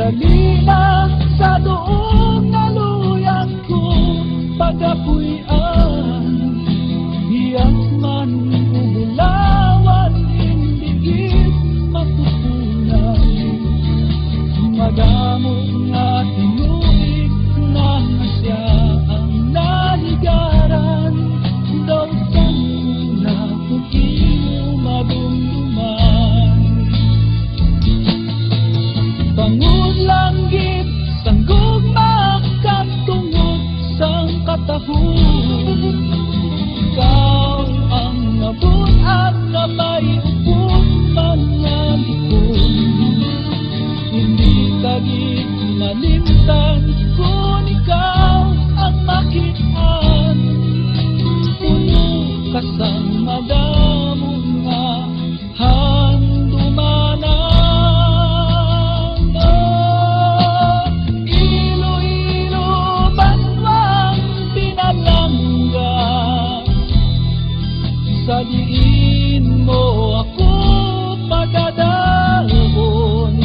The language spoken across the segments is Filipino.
Dali na sa doong naluyang ko, pag ako'y hiyang man umulawan, hindi matutunan. Madamo nga tinuig na siya ang naligaran, daw saan na kung iyo madumduman. Bangod langgit, sanggog makatungod sang katahon. Ikaw ang nabun at namayupon man nga likon. Hindi kagit malimtan kung ikaw ang makitaan. Puno ka sang madamo nga handumanan. Sa diin mo ako pagdadalon,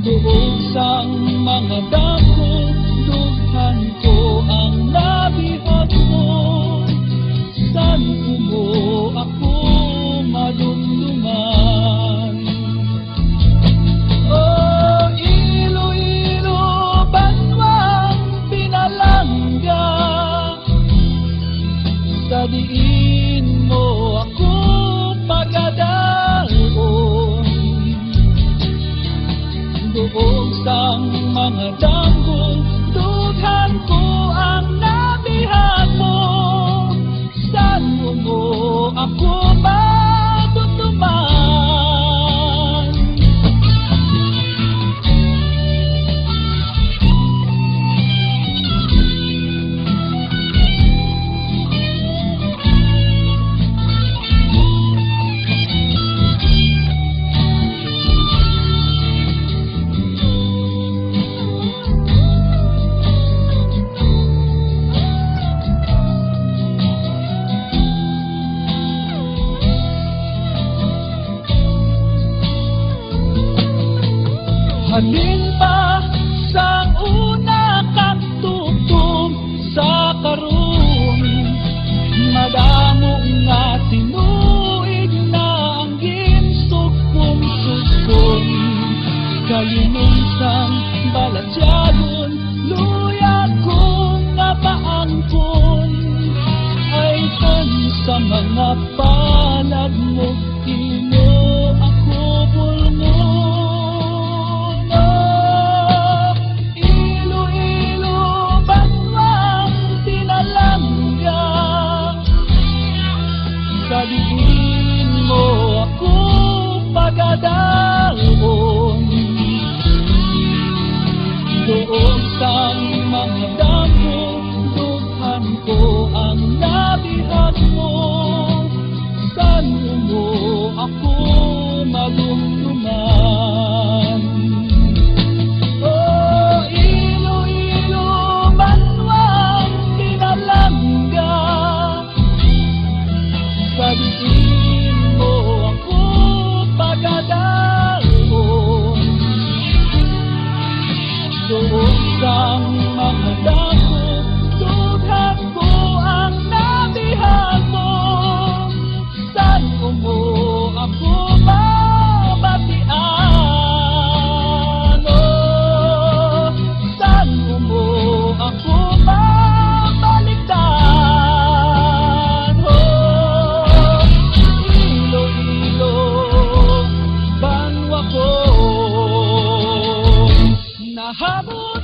doon sang mga dako, dughan ko ang nabihag mo. San mo ako madumduman? Oh, Iloilo, banwang Pinalangga, sa diin mo ako pagdadalon, doon sang mga danggo, dughan ko ang nabihag mo. Saan mo ako matutuman? Halin pa sang una kang tutom sa karon, madamo nga tinuig na ang ginsog kong suskon. Kalinungsang balatyagon, luya kong napaangkon, ay tan sa mga palad mo, ino ako pulmo. Sa diin mo ako pagdadalon, doon sang mga damo, dughan ko ang nabihag mo. Saan mo ako madumduman? Oh, Iloilo, banwang Pinalangga, sa diin mo ako pagdadalon, doon sang mga dako, dughan ko ang nabihag mo. Saan mo ako mabatian? Oh, saan mo ako mabalikan? Habol